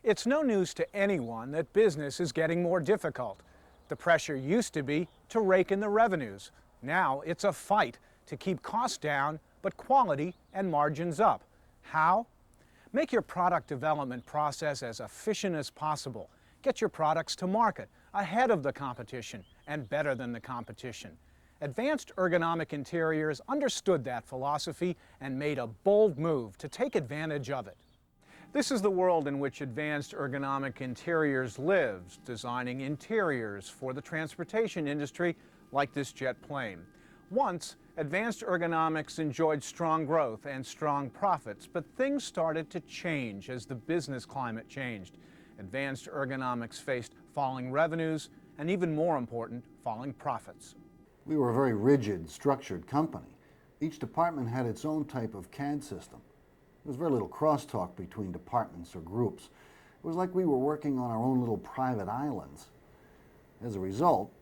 It's no news to anyone that business is getting more difficult. The pressure used to be to rake in the revenues. Now it's a fight to keep costs down, but quality and margins up. How? Make your product development process as efficient as possible. Get your products to market ahead of the competition and better than the competition. Advanced Ergonomic Interiors understood that philosophy and made a bold move to take advantage of it. This is the world in which Advanced Ergonomic Interiors lives, designing interiors for the transportation industry like this jet plane. Once, Advanced Ergonomics enjoyed strong growth and strong profits, but things started to change as the business climate changed. Advanced Ergonomics faced falling revenues and, even more important, falling profits. We were a very rigid, structured company. Each department had its own type of CAD system. There was very little crosstalk between departments or groups. It was like we were working on our own little private islands. As a result,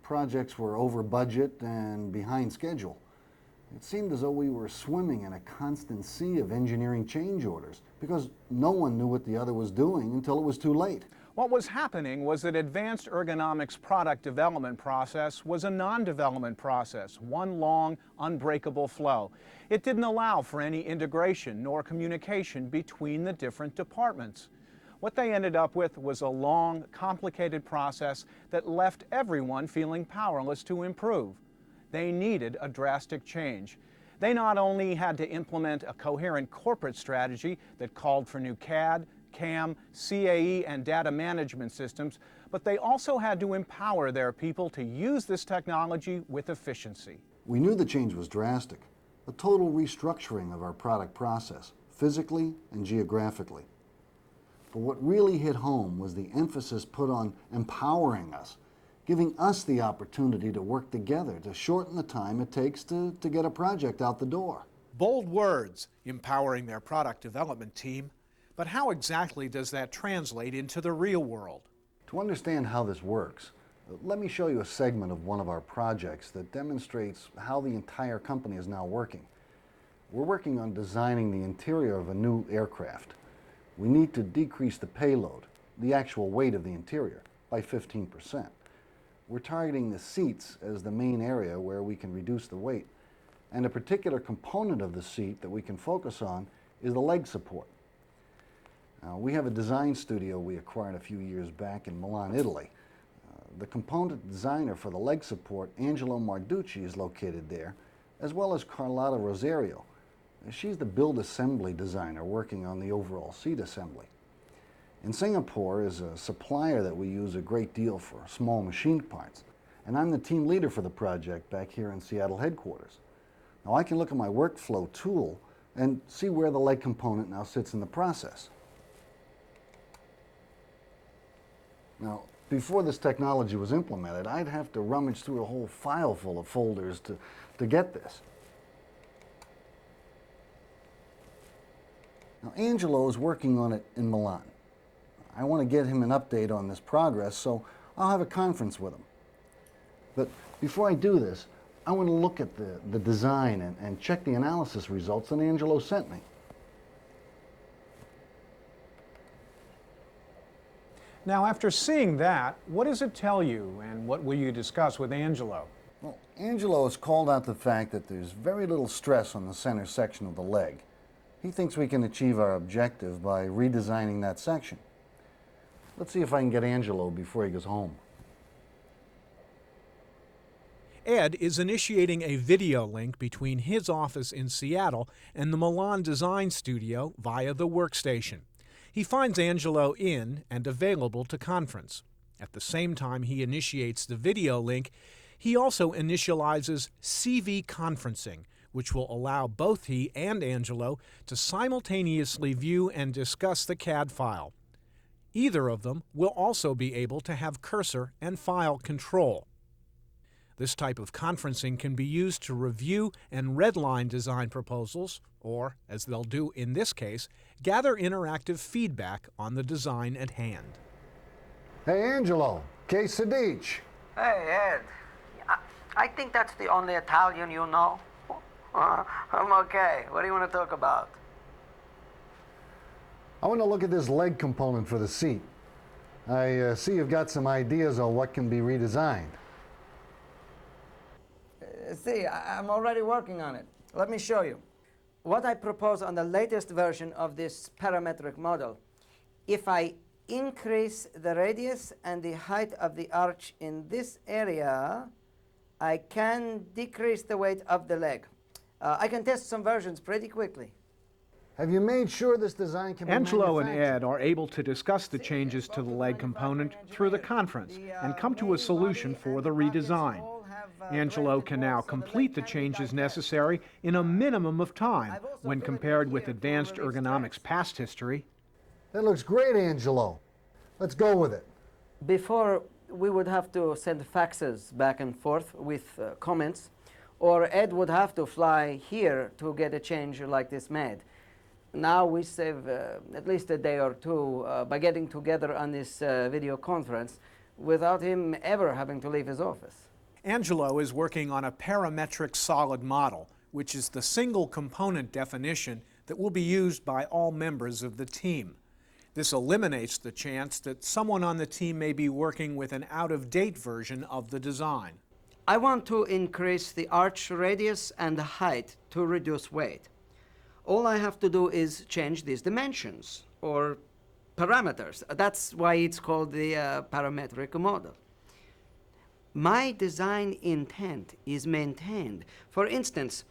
projects were over budget and behind schedule. It seemed as though we were swimming in a constant sea of engineering change orders because no one knew what the other was doing until it was too late. What was happening was that Advanced Ergonomics' product development process was a non-development process, one long, unbreakable flow. It didn't allow for any integration nor communication between the different departments. What they ended up with was a long, complicated process that left everyone feeling powerless to improve. They needed a drastic change. They not only had to implement a coherent corporate strategy that called for new CAD, CAM, CAE, and data management systems, but they also had to empower their people to use this technology with efficiency. We knew the change was drastic, a total restructuring of our product process, physically and geographically. But what really hit home was the emphasis put on empowering us, giving us the opportunity to work together to shorten the time it takes to get a project out the door. Bold words, empowering their product development team. But how exactly does that translate into the real world? To understand how this works, let me show you a segment of one of our projects that demonstrates how the entire company is now working. We're working on designing the interior of a new aircraft. We need to decrease the payload, the actual weight of the interior, by 15%. We're targeting the seats as the main area where we can reduce the weight. And a particular component of the seat that we can focus on is the leg support. We have a design studio we acquired a few years back in Milan, Italy. The component designer for the leg support, Angelo Marducci, is located there, as well as Carlotta Rosario. She's the build assembly designer working on the overall seat assembly. In Singapore is a supplier that we use a great deal for small machine parts, and I'm the team leader for the project back here in Seattle headquarters. Now I can look at my workflow tool and see where the leg component now sits in the process. Now, before this technology was implemented, I'd have to rummage through a whole file full of folders to get this. Now, Angelo is working on it in Milan. I want to get him an update on this progress, so I'll have a conference with him. But before I do this, I want to look at the design and check the analysis results that Angelo sent me. Now, after seeing that, what does it tell you, and what will you discuss with Angelo? Well, Angelo has called out the fact that there's very little stress on the center section of the leg. He thinks we can achieve our objective by redesigning that section. Let's see if I can get Angelo before he goes home. Ed is initiating a video link between his office in Seattle and the Milan Design Studio via the workstation. He finds Angelo in and available to conference. At the same time he initiates the video link, he also initializes CV conferencing, which will allow both he and Angelo to simultaneously view and discuss the CAD file. Either of them will also be able to have cursor and file control. This type of conferencing can be used to review and redline design proposals, or, as they'll do in this case, gather interactive feedback on the design at hand. Hey, Angelo, che si dice? Hey, Ed. I think that's the only Italian you know. I'm okay. What do you want to talk about? I want to look at this leg component for the seat. I see you've got some ideas on what can be redesigned. See, I'm already working on it. Let me show you. What I propose on the latest version of this parametric model, if I increase the radius and the height of the arch in this area, I can decrease the weight of the leg. I can test some versions pretty quickly. Have you made sure this design can be Angelo and manufactured? Ed are able to discuss the changes to the leg component through the conference and come to a solution for the redesign. Angelo can now complete the changes necessary in a minimum of time when compared with advanced ergonomics past history. That looks great, Angelo. Let's go with it. Before, we would have to send faxes back and forth with comments, or Ed would have to fly here to get a change like this made. Now we save at least a day or two by getting together on this video conference without him ever having to leave his office. Angelo is working on a parametric solid model, which is the single component definition that will be used by all members of the team. This eliminates the chance that someone on the team may be working with an out-of-date version of the design. I want to increase the arch radius and the height to reduce weight. All I have to do is change these dimensions, or parameters. That's why it's called the parametric model. My design intent is maintained. For instance,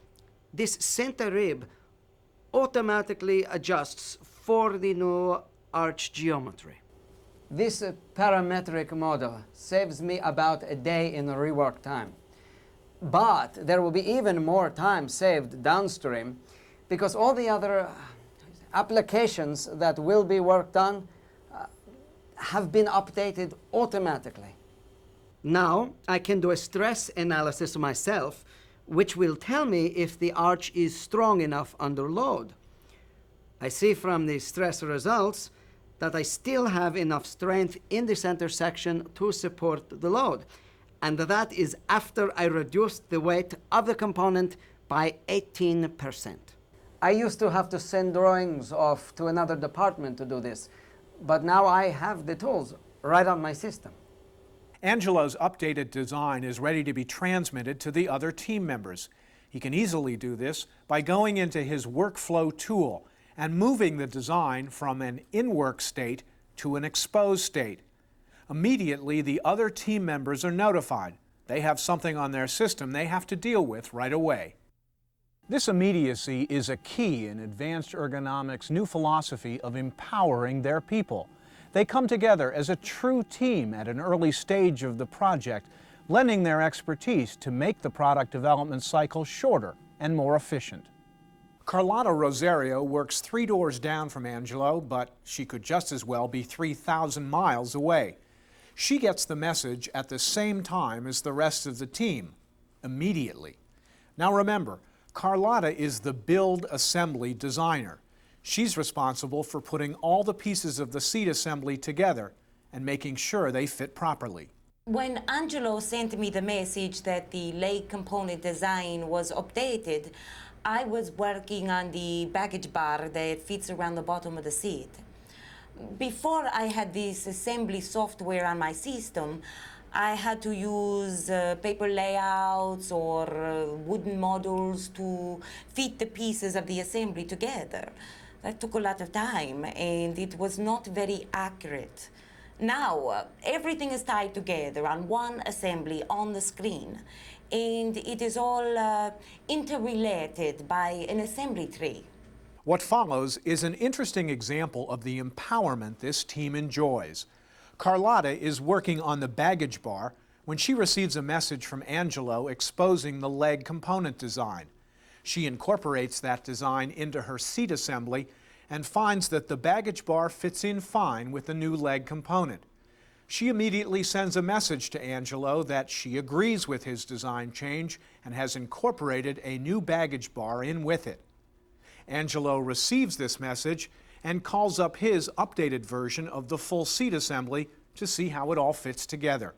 this center rib automatically adjusts for the new arch geometry. This parametric model saves me about a day in rework time. But there will be even more time saved downstream because all the other applications that will be worked on have been updated automatically. Now I can do a stress analysis myself, which will tell me if the arch is strong enough under load. I see from the stress results that I still have enough strength in the center section to support the load. And that is after I reduced the weight of the component by 18%. I used to have to send drawings off to another department to do this, but now I have the tools right on my system. Angelo's updated design is ready to be transmitted to the other team members. He can easily do this by going into his workflow tool and moving the design from an in-work state to an exposed state. Immediately, the other team members are notified. They have something on their system they have to deal with right away. This immediacy is a key in Advanced Ergonomics' new philosophy of empowering their people. They come together as a true team at an early stage of the project, lending their expertise to make the product development cycle shorter and more efficient. Carlotta Rosario works 3 doors down from Angelo, but she could just as well be 3,000 miles away. She gets the message at the same time as the rest of the team, immediately. Now remember, Carlotta is the build assembly designer. She's responsible for putting all the pieces of the seat assembly together and making sure they fit properly. When Angelo sent me the message that the leg component design was updated, I was working on the baggage bar that fits around the bottom of the seat. Before I had this assembly software on my system, I had to use paper layouts or wooden models to fit the pieces of the assembly together. That took a lot of time, and it was not very accurate. Now, everything is tied together on one assembly on the screen, and it is all interrelated by an assembly tree. What follows is an interesting example of the empowerment this team enjoys. Carlotta is working on the baggage bar when she receives a message from Angelo exposing the leg component design. She incorporates that design into her seat assembly and finds that the baggage bar fits in fine with the new leg component. She immediately sends a message to Angelo that she agrees with his design change and has incorporated a new baggage bar in with it. Angelo receives this message and calls up his updated version of the full seat assembly to see how it all fits together.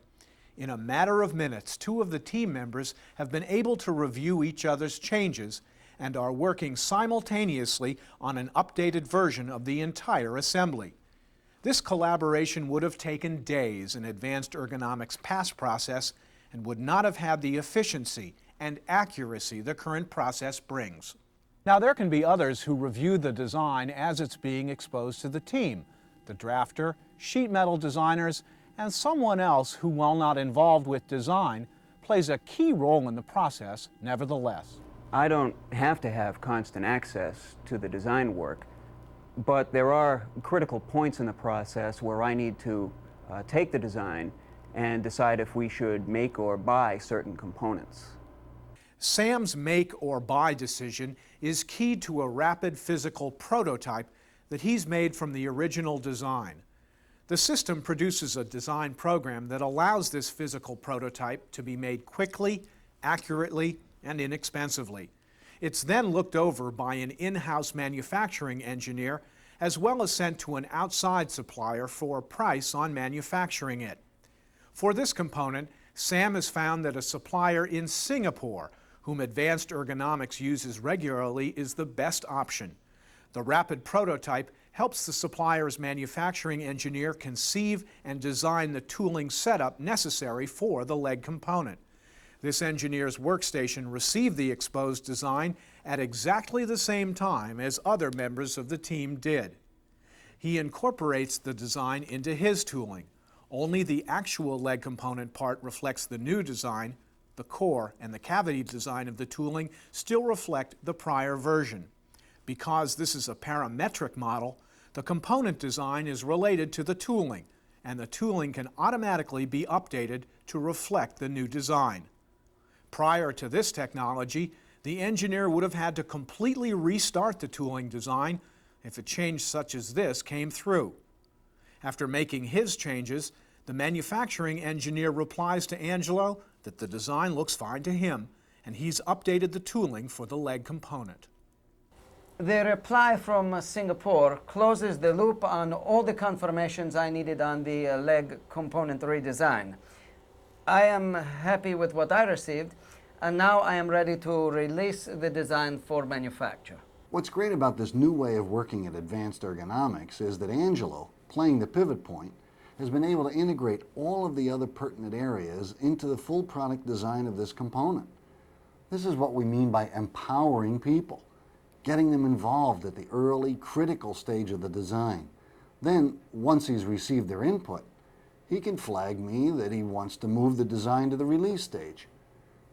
In a matter of minutes, 2 of the team members have been able to review each other's changes and are working simultaneously on an updated version of the entire assembly. This collaboration would have taken days in Advanced Ergonomics' past process and would not have had the efficiency and accuracy the current process brings. Now, there can be others who review the design as it's being exposed to the team, the drafter, sheet metal designers, and someone else who, while not involved with design, plays a key role in the process nevertheless. I don't have to have constant access to the design work, but there are critical points in the process where I need to take the design and decide if we should make or buy certain components. Sam's make or buy decision is keyed to a rapid physical prototype that he's made from the original design. The system produces a design program that allows this physical prototype to be made quickly, accurately, and inexpensively. It's then looked over by an in-house manufacturing engineer as well as sent to an outside supplier for a price on manufacturing it. For this component, Sam has found that a supplier in Singapore, whom Advanced Ergonomics uses regularly, is the best option. The rapid prototype helps the supplier's manufacturing engineer conceive and design the tooling setup necessary for the leg component. This engineer's workstation received the exposed design at exactly the same time as other members of the team did. He incorporates the design into his tooling. Only the actual leg component part reflects the new design. The core and the cavity design of the tooling still reflect the prior version. Because this is a parametric model, the component design is related to the tooling, and the tooling can automatically be updated to reflect the new design. Prior to this technology, the engineer would have had to completely restart the tooling design if a change such as this came through. After making his changes, the manufacturing engineer replies to Angelo that the design looks fine to him, and he's updated the tooling for the leg component. The reply from Singapore closes the loop on all the confirmations I needed on the leg component redesign. I am happy with what I received, and now I am ready to release the design for manufacture. What's great about this new way of working at Advanced Ergonomics is that Angelo, playing the pivot point, has been able to integrate all of the other pertinent areas into the full product design of this component. This is what we mean by empowering people, getting them involved at the early, critical stage of the design. Then, once he's received their input, he can flag me that he wants to move the design to the release stage.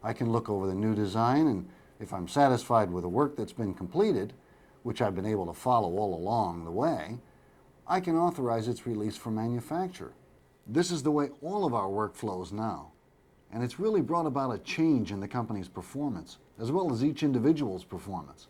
I can look over the new design, and if I'm satisfied with the work that's been completed, which I've been able to follow all along the way, I can authorize its release for manufacture. This is the way all of our work flows now, and it's really brought about a change in the company's performance, as well as each individual's performance.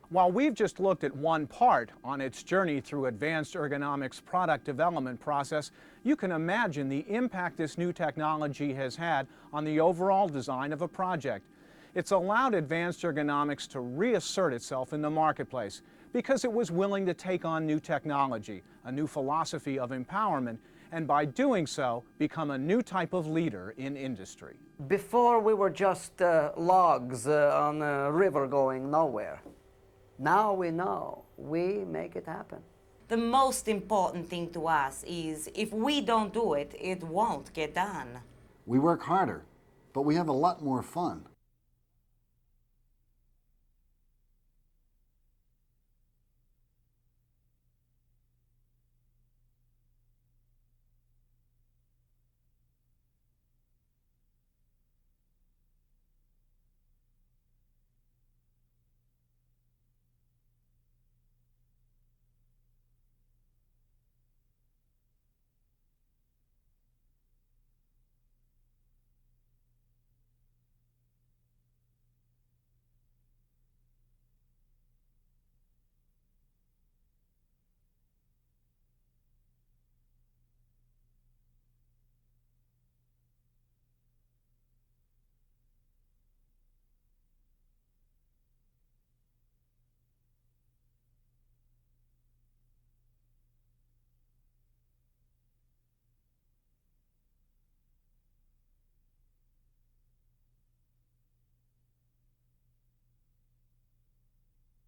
While we've just looked at one part on its journey through Advanced Ergonomics' product development process, you can imagine the impact this new technology has had on the overall design of a project. It's allowed Advanced Ergonomics to reassert itself in the marketplace because it was willing to take on new technology, a new philosophy of empowerment, and by doing so, become a new type of leader in industry. Before we were just logs on a river going nowhere. Now we know, we make it happen. The most important thing to us is if we don't do it, it won't get done. We work harder, but we have a lot more fun.